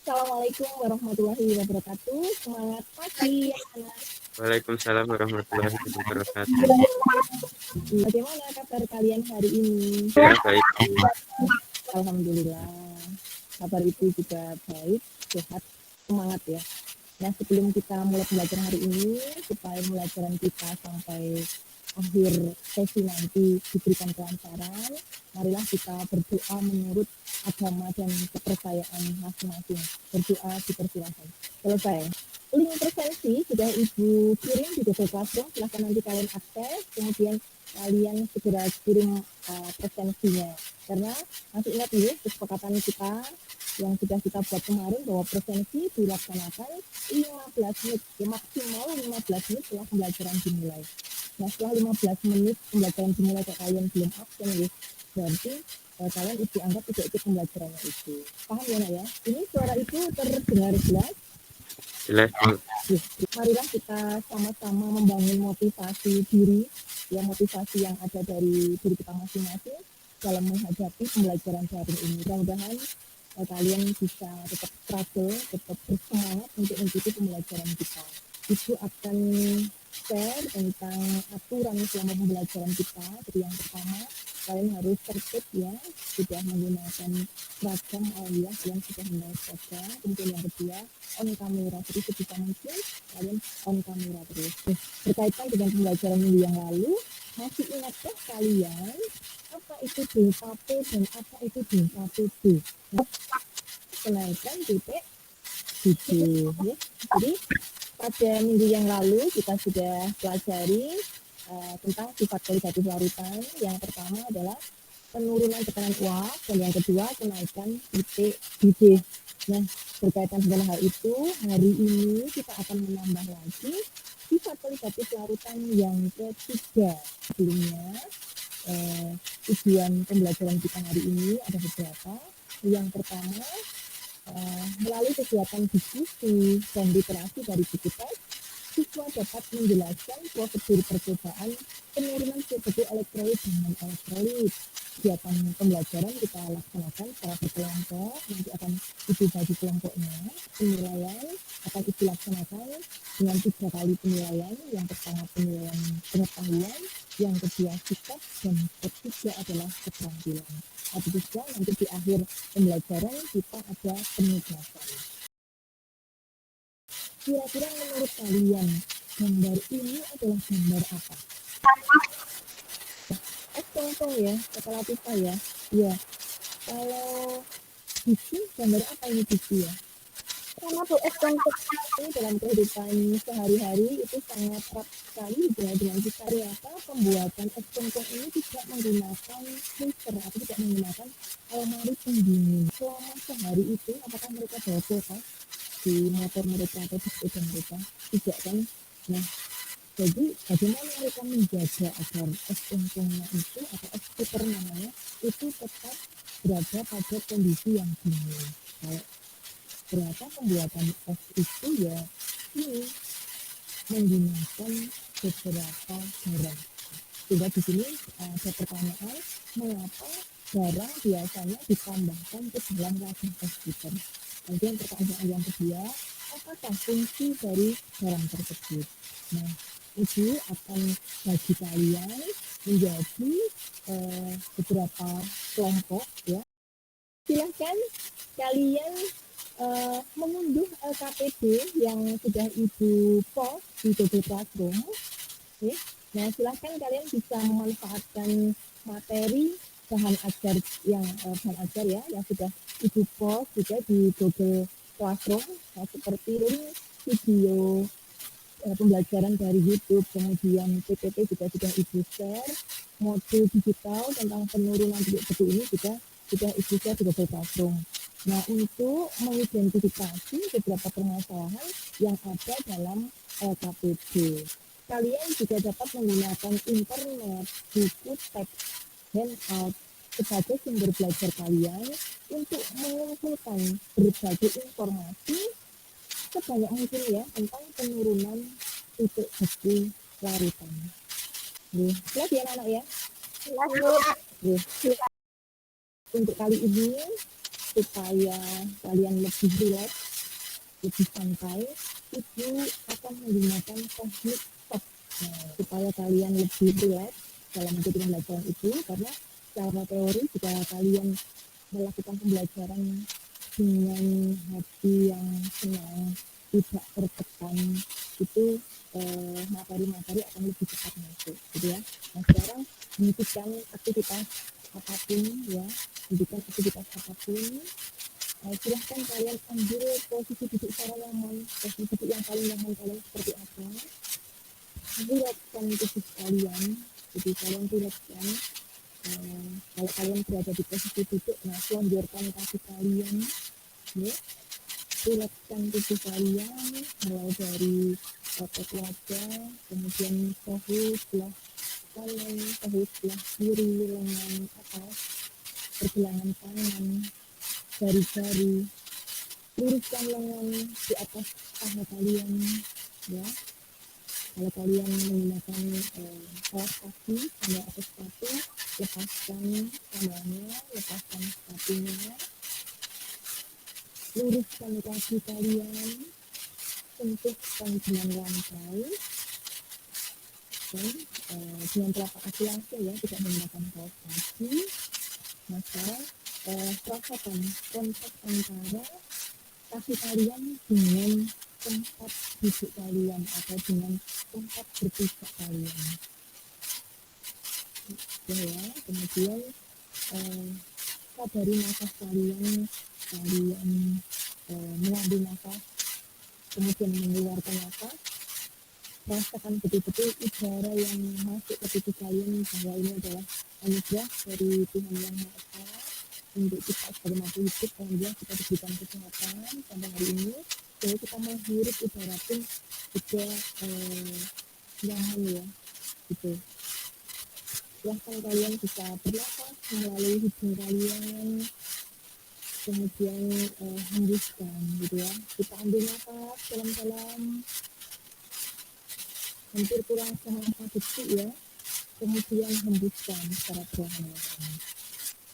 Assalamualaikum warahmatullahi wabarakatuh. Semangat pagi, anak. Waalaikumsalam warahmatullahi wabarakatuh. Bagaimana kabar kalian hari ini? Ya, baik. Alhamdulillah. Kabar itu juga baik, sehat, semangat ya. Nah, sebelum kita mulai pembelajaran hari ini, supaya pembelajaran kita sampai akhir sesi nanti diberikan kelancaran, marilah kita berdoa menurut agama dan kepercayaan masing-masing. Berdoa dipersilakan. Selesai. Link presensi sudah Ibu kirim di Google Classroom, silahkan nanti kalian akses, kemudian kalian segera kirim presensinya. Karena masih ingat dulu kesepakatan kita yang sudah kita buat kemarin bahwa presensi dilaksanakan 15 menit, ya, maksimal 15 menit setelah pembelajaran dimulai. Nah, setelah 15 menit pembelajaran dimulai kalian belum absen ya, berarti kalian dianggap tidak ikut pembelajarannya itu. Paham ya nak ya? Ini suara itu terdengar jelas? Jelas, Bu. Marilah kita sama-sama membangun motivasi diri, ya motivasi yang ada dari diri kita masing-masing dalam menghadapi pembelajaran daring ini. Mudah-mudahan kalian bisa tetap struggle, tetap bersemangat untuk mengikuti pembelajaran kita. Ibu akan share tentang aturan selama pembelajaran kita. Jadi yang pertama, kalian harus tertib ya, sudah menggunakan seragam alias yang sudah menaik seragam. Kemudian yang kedua, on kamera. Jadi sebisa mungkin kalian on kamera terus. Berkaitan dengan pembelajaran minggu yang lalu, masih ingatkah kalian apa itu DKP dan apa itu DKPB? Kenaikan DPBB ya. Jadi pada minggu yang lalu kita sudah pelajari tentang sifat kualitatif larutan. Yang pertama adalah penurunan tekanan uap dan yang kedua kenaikan IPBB. Nah, berkaitan dengan hal itu, hari ini kita akan menambah lagi sifat kualitatif larutan yang ketiga. Sebelumnya, tujuan pembelajaran kita hari ini ada beberapa. Yang pertama, melalui kegiatan diskusi dan literasi dari buku teks, siswa dapat menjelaskan prosedur percobaan penurunan suhu elektrolit dan non-elektrolit. Kegiatan pembelajaran kita laksanakan secara berkelompok, nanti akan Ibu bagi kelompoknya. Penilaian akan Ibu laksanakan dengan 3 kali penilaian. Yang pertama penilaian pengetahuan, yang kedua sikap, dan ketiga adalah keterampilan. Habis itu nanti di akhir pembelajaran kita ada penugasan. Kira-kira menurut kalian gambar ini adalah gambar apa? Contoh ya, kata Latifah ya. Ya, kalau biji, gambar apa ini biji ya? Sama Bu, contoh ini dalam kehidupan sehari-hari itu sangat erat sekali dengan kita. Ternyata pembuatan es congkong ini tidak menggunakan freezer atau tidak menggunakan almari pendingin. Selama sehari itu, apakah mereka bawa kulkas di motor mereka atau di sepeda mereka? Tidak kan? Nah, jadi bagaimana mereka menjaga agar es congkongnya itu atau es puter namanya itu tetap berada pada kondisi yang dingin. Ternyata pembuatan es itu ya ini menggunakan beberapa barang. Sehingga di sini ada pertanyaan, mengapa barang biasanya ditambahkan ke dalam wadah es puter? Kemudian pertanyaan yang kedua, apakah fungsi dari barang tersebut? Nah, Ibu akan bagi kalian menjadi beberapa kelompok ya. Silahkan kalian mengunduh LKPD yang sudah Ibu post di Google Classroom. Okay. Nah, silahkan kalian bisa memanfaatkan materi bahan ajar yang ya yang sudah Ibu post juga di Google Classroom. Nah, seperti link video pembelajaran dari YouTube, kemudian PPT juga sudah Ibu share, modul digital tentang penurunan debu ini juga sudah Ibu share di Google Classroom. Nah, untuk mengidentifikasi beberapa permasalahan yang ada dalam LKPD, kalian juga dapat menggunakan internet, buku, teks, handout sebagai sumber belajar kalian untuk mengumpulkan berbagai informasi sebanyak mungkin ya tentang penurunan titik beku larutan. Jelas ya anak ya? Jelas Bu. Untuk kali ini supaya kalian lebih rileks, lebih santai, ibu akan menggunakan teknik stop. Nah, supaya kalian lebih rileks dalam mengikuti pembelajaran itu, karena secara teori jika kalian melakukan pembelajaran dengan hati yang senang, tidak tertekan, itu materi-materi akan lebih cepat masuk, gitu ya. Nah, sekarang hentikan aktivitas apapun ya, hentikan aktivitas apapun. Silahkan kalian ambil posisi duduk secara nyaman, posisi duduk yang paling nyaman kalian seperti apa. Rilekskan tubuh kalian, jadi kalian rilekskan. Kalau kalian berada di posisi duduk, nah lonjorkan kaki kalian, ya. Rilekskan tubuh kalian, mulai dari otot wajah, kemudian bahu sebelah kanan, bahu sebelah kiri, lengan atas, pergelangan tangan, jari-jari. Luruskan lengan di atas paha kalian, ya. Kalau kalian menggunakan alas kaki sampai atas sepatu, lepaskan sandalnya, lepaskan sepatunya. Luruskan kaki kalian, sentuhkan dengan lantai, dan dengan telapak kaki langsung ya, tidak menggunakan kaos kaki. Nah, sekarang rasakan kontak antara kaki kalian dengan tempat duduk kalian atau dengan tempat berpijak kalian. Ya, kemudian sadari nafas kalian, mengambil nafas, kemudian mengeluarkan nafas. Rasakan betul-betul udara yang masuk ke tubuh kalian, bahwa ini adalah anugerah dari Tuhan Yang Maha Esa untuk kita sebagai makhluk hidup. Alhamdulillah kita diberikan kesehatan sampai hari ini, jadi kita menghirup udara pun juga nyaman ya, gitu. Silahkan kalian bisa bernafas melalui hidung kalian, kemudian hembuskan, gitu ya. Kita ambil nafas dalam-dalam, hampir kurang setengah detik ya, kemudian hembuskan secara perlahan-lahan.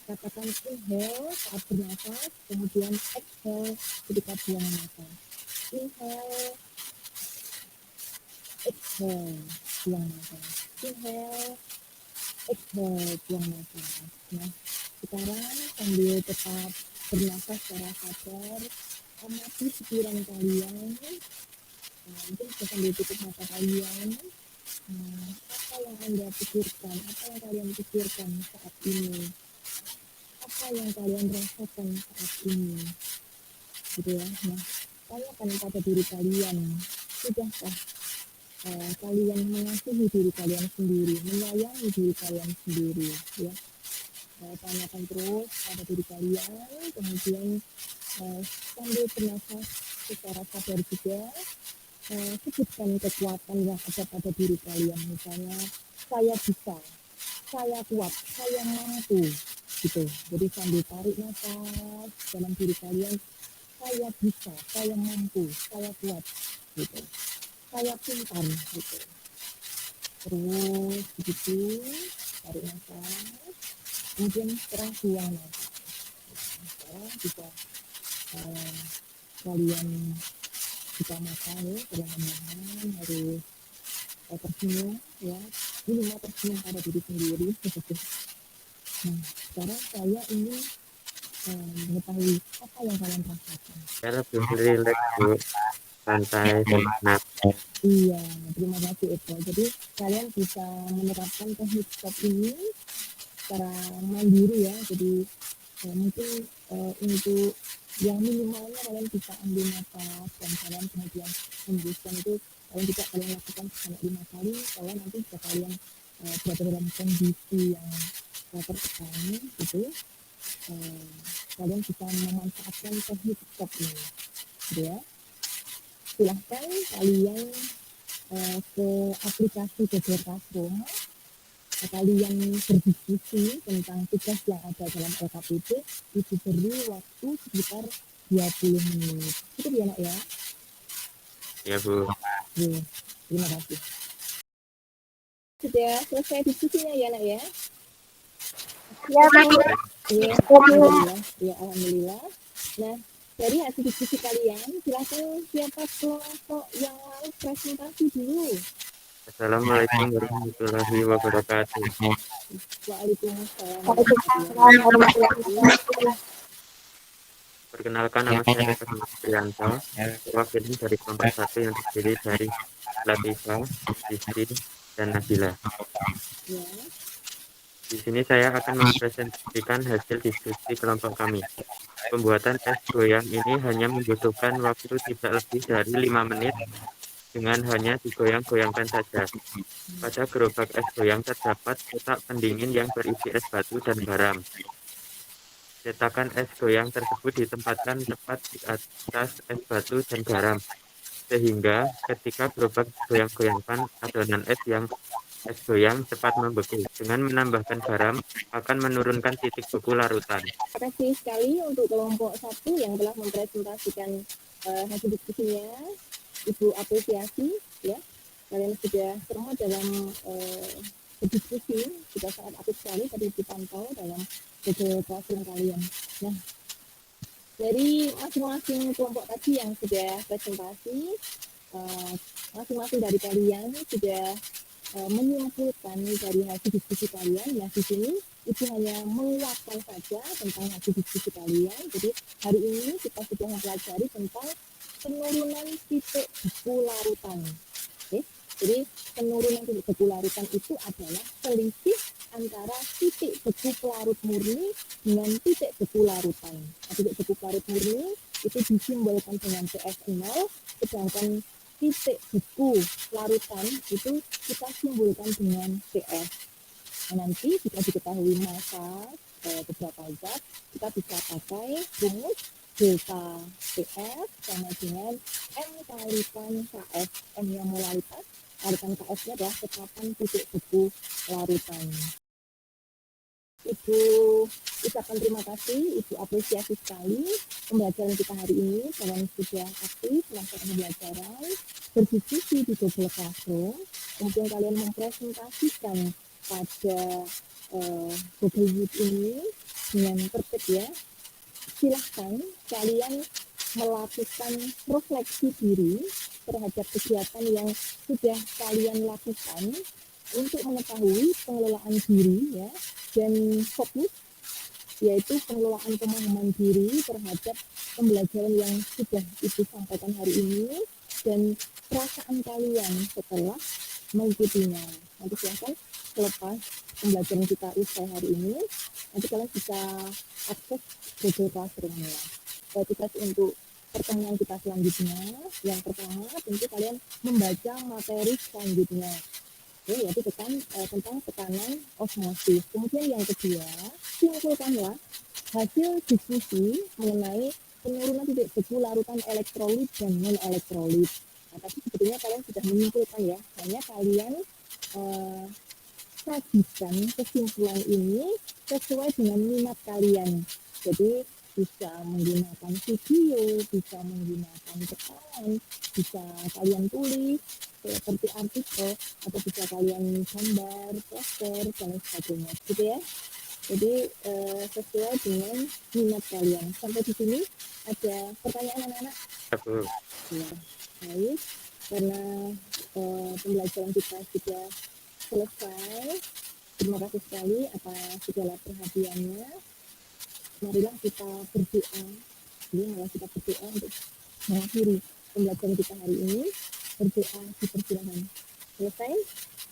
Katakan inhale saat bernafas, kemudian exhale ketika buang nafas. Inhale, exhale, buang nafas. Inhale, exhale, buang nafas. Nah, sekarang sambil tetap bernafas secara sadar, amati pikiran kalian. Mungkin bisa sambil tutup mata kalian. Apa yang Anda pikirkan, apa yang kalian pikirkan saat ini, apa yang kalian rasakan saat ini, gitu ya. Nah, tanyakan pada diri kalian, sudahkah kalian mengasihi diri kalian sendiri, menyayangi diri kalian sendiri, ya. Tanyakan terus pada diri kalian, kemudian sambil bernafas secara sadar juga, sebutkan kekuatan yang ada pada diri kalian. Misalnya, saya bisa, saya kuat, saya mampu, gitu. Jadi sambil tarik nafas dalam diri kalian, saya bisa, saya mampu, saya kuat, gitu. Saya pintar, gitu. Terus begitu, tarik nafas, kemudian setelah buang nafas. Sekarang juga kalian buka mata ya, perlahan-lahan harus tersenyum ya, minimal tersenyum pada diri sendiri. Nah, sekarang saya ingin mengetahui apa yang kalian rasakan. Saya lebih rileks Bu, santai dan tenang. Iya, terima kasih Eko. Jadi kalian bisa menerapkan teknik stop ini secara mandiri ya. Jadi mungkin untuk yang minimalnya kalian bisa ambil nafas dan kalian kemudian hembuskan, itu kalian juga kalian lakukan sampai 5 kali. Kalau nanti jika kalian berada dalam kondisi yang tertekan gitu, kalian bisa memanfaatkan teknik stop ini, gitu ya. Silahkan kalian ke aplikasi Google Classroom, kalian berdiskusi tentang tugas yang ada dalam LKPP, itu beri waktu sekitar 20 menit. Cukup ya nak ya? Ya Bu. Ya, terima kasih. Sudah selesai diskusinya ya nak ya? Ya, Bu. Iya, alhamdulillah. Ya, alhamdulillah. Nah, dari hasil diskusi kalian, silakan siapa kelompok yang mau presentasi dulu. Assalamualaikum warahmatullahi wabarakatuh. Waalaikumsalam. Perkenalkan, nama saya Fahmi Prianto, wakilnya dari kelompok 1 yang terdiri dari Latifa, Rizky, dan Nabila. Ya. Di sini saya akan mempresentasikan hasil diskusi kelompok kami. Pembuatan es goyang ini hanya membutuhkan waktu tidak lebih dari 5 menit dengan hanya digoyang-goyangkan saja. Pada gerobak es goyang terdapat kotak pendingin yang berisi es batu dan garam. Cetakan es goyang tersebut ditempatkan tepat di atas es batu dan garam, sehingga ketika gerobak goyang-goyangkan, adonan es goyang cepat membeku. Dengan menambahkan garam akan menurunkan titik beku larutan. Terima kasih sekali untuk kelompok 1 yang telah mempresentasikan hasil diskusinya. Ibu apresiasi ya, kalian sudah cermat dalam berdiskusi, sudah sangat aktif sekali tadi dipantau dalam Google Classroom kalian. Nah, dari masing-masing kelompok tadi yang sudah presentasi, masing-masing dari kalian sudah menyimpulkan dari hasil diskusi kalian. Nah, di sini itu hanya menguatkan saja tentang hasil diskusi kalian. Jadi hari ini kita sudah mempelajari tentang penurunan titik beku larutan. Oke? Jadi penurunan titik beku larutan itu adalah selisih antara titik beku pelarut murni dengan titik beku larutan. Nah, titik beku pelarut murni itu disimbolkan dengan CS0, sedangkan titik beku larutan itu kita simbolkan dengan CS. Nah, nanti jika diketahui massa beberapa zat, kita bisa pakai rumus delta TF sama dengan M kalikan KS. M yang molaritas, kalikan KS-nya adalah ketetapan titik beku larutan. Ibu ucapkan terima kasih, Ibu apresiasi sekali pembelajaran kita hari ini. Kalian sudah aktif melakukan pembelajaran, berdiskusi di Google Classroom, kemudian kalian mempresentasikan pada Google Meet ini dengan tertib ya. Silahkan kalian melakukan refleksi diri terhadap kegiatan yang sudah kalian lakukan untuk mengetahui pengelolaan diri ya, dan fokus yaitu pengelolaan pemahaman diri terhadap pembelajaran yang sudah Ibu sampaikan hari ini dan perasaan kalian setelah mengikutinya. Nanti silahkan selepas pembelajaran kita usai hari ini, nanti kalian bisa akses Google Classroom-nya. Tugas untuk pertemuan kita selanjutnya, yang pertama tentu kalian membaca materi selanjutnya, yaitu tentang tekanan osmosis. Kemudian yang kedua, simpulkanlah hasil diskusi mengenai penurunan titik beku larutan elektrolit dan non elektrolit. Nah, tapi sebetulnya kalian sudah menyimpulkan ya, hanya kalian sajikan kesimpulan ini sesuai dengan minat kalian. Jadi bisa menggunakan video, bisa menggunakan rekaman, bisa kalian tulis seperti artikel, atau bisa kalian gambar, poster, dan sebagainya, gitu ya. Jadi sesuai dengan minat kalian. Sampai di sini ada pertanyaan anak-anak? Ya, baik. Karena pembelajaran kita sudah selesai, terima kasih sekali atas segala perhatiannya. Marilah kita berdoa. Jadi marilah kita berdoa untuk mengakhiri pembelajaran kita hari ini. Berdoa, dipersilakan. Selesai?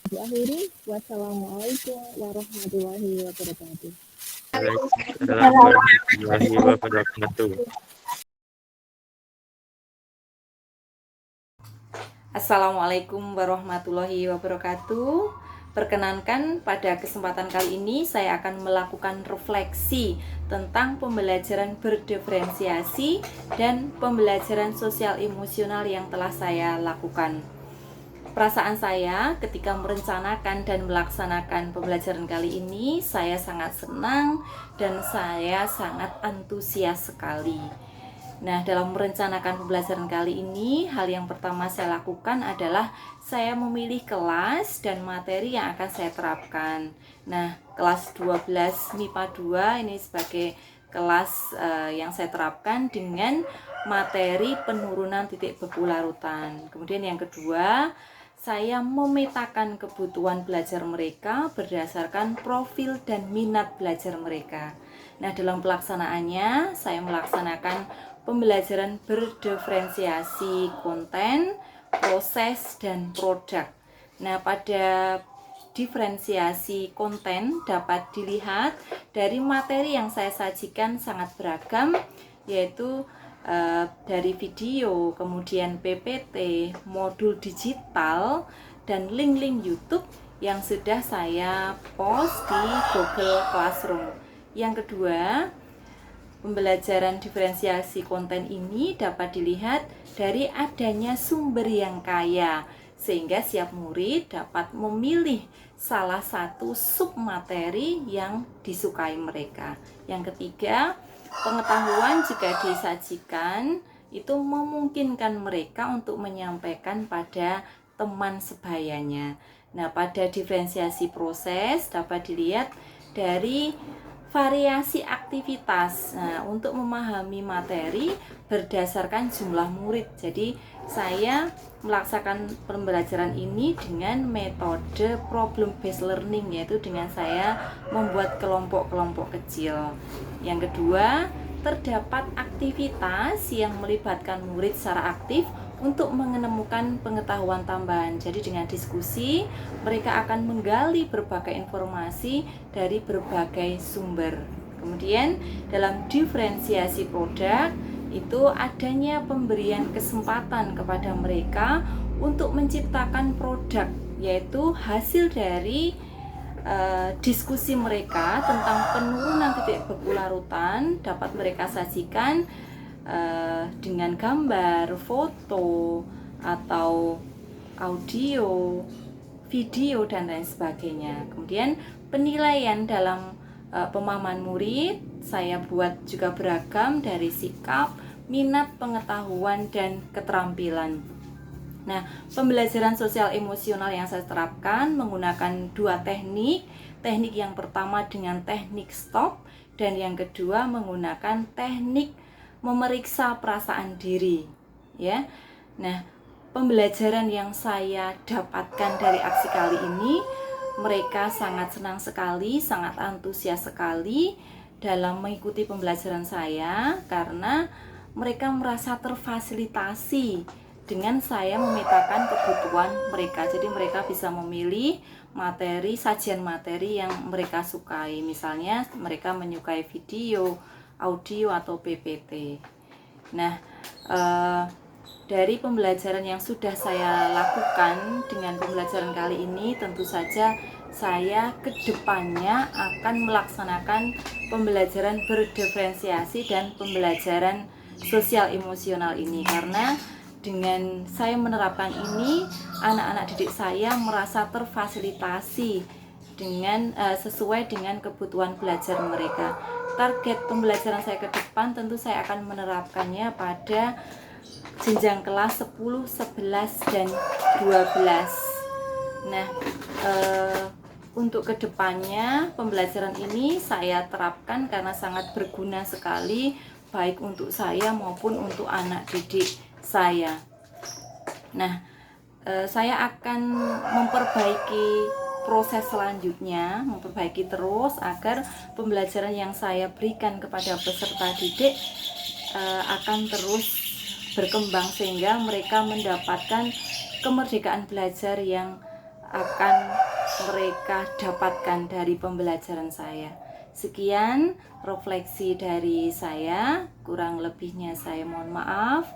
Akhiri. Wassalamualaikum warahmatullahi wabarakatuh. Waalaikumsalam warahmatullahi wabarakatuh. Assalamualaikum warahmatullahi wabarakatuh. Perkenankan pada kesempatan kali ini saya akan melakukan refleksi tentang pembelajaran berdiferensiasi dan pembelajaran sosial emosional yang telah saya lakukan. Perasaan saya ketika merencanakan dan melaksanakan pembelajaran kali ini, saya sangat senang dan saya sangat antusias sekali. Nah, dalam merencanakan pembelajaran kali ini, hal yang pertama saya lakukan adalah saya memilih kelas dan materi yang akan saya terapkan. Nah, kelas 12 MIPA 2 ini sebagai kelas yang saya terapkan dengan materi penurunan titik beku larutan. Kemudian yang kedua, saya memetakan kebutuhan belajar mereka berdasarkan profil dan minat belajar mereka. Nah, dalam pelaksanaannya, saya melaksanakan pembelajaran berdiferensiasi konten, proses, dan produk. Nah, pada diferensiasi konten dapat dilihat dari materi yang saya sajikan sangat beragam, yaitu dari video, kemudian PPT, modul digital, dan link-link YouTube yang sudah saya post di Google Classroom. Yang kedua, pembelajaran diferensiasi konten ini dapat dilihat dari adanya sumber yang kaya, sehingga setiap murid dapat memilih salah satu submateri yang disukai mereka. Yang ketiga, pengetahuan jika disajikan itu memungkinkan mereka untuk menyampaikan pada teman sebayanya. Nah, pada diferensiasi proses dapat dilihat dari variasi aktivitas. Nah, untuk memahami materi berdasarkan jumlah murid. Jadi, saya melaksanakan pembelajaran ini dengan metode problem based learning, yaitu dengan saya membuat kelompok-kelompok kecil. Yang kedua, terdapat aktivitas yang melibatkan murid secara aktif untuk menemukan pengetahuan tambahan. Jadi dengan diskusi, mereka akan menggali berbagai informasi dari berbagai sumber. Kemudian dalam diferensiasi produk, itu adanya pemberian kesempatan kepada mereka untuk menciptakan produk, yaitu hasil dari diskusi mereka tentang penurunan titik beku larutan dapat mereka sajikan dengan gambar, foto, atau audio, video, dan lain sebagainya. Kemudian penilaian dalam pemahaman murid saya buat juga beragam dari sikap, minat, pengetahuan, dan keterampilan. Nah, pembelajaran sosial emosional yang saya terapkan menggunakan dua teknik. Teknik yang pertama dengan teknik stop, dan yang kedua menggunakan teknik memeriksa perasaan diri, ya. Nah, pembelajaran yang saya dapatkan dari aksi kali ini, mereka sangat senang sekali, sangat antusias sekali dalam mengikuti pembelajaran saya karena mereka merasa terfasilitasi dengan saya memetakan kebutuhan mereka. Jadi mereka bisa memilih materi, sajian materi yang mereka sukai. Misalnya mereka menyukai video, audio, atau PPT. Nah, dari pembelajaran yang sudah saya lakukan dengan pembelajaran kali ini, tentu saja saya kedepannya akan melaksanakan pembelajaran berdiferensiasi dan pembelajaran sosial emosional ini, karena dengan saya menerapkan ini, anak-anak didik saya merasa terfasilitasi dengan sesuai dengan kebutuhan belajar mereka. Target pembelajaran saya ke depan tentu saya akan menerapkannya pada jenjang kelas 10, 11, dan 12. Nah, untuk kedepannya pembelajaran ini saya terapkan karena sangat berguna sekali baik untuk saya maupun untuk anak didik saya. Nah, saya akan memperbaiki proses selanjutnya, memperbaiki terus agar pembelajaran yang saya berikan kepada peserta didik akan terus berkembang sehingga mereka mendapatkan kemerdekaan belajar yang akan mereka dapatkan dari pembelajaran saya. Sekian refleksi dari saya, kurang lebihnya saya mohon maaf.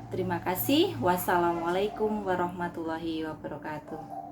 Terima kasih. Wassalamualaikum warahmatullahi wabarakatuh.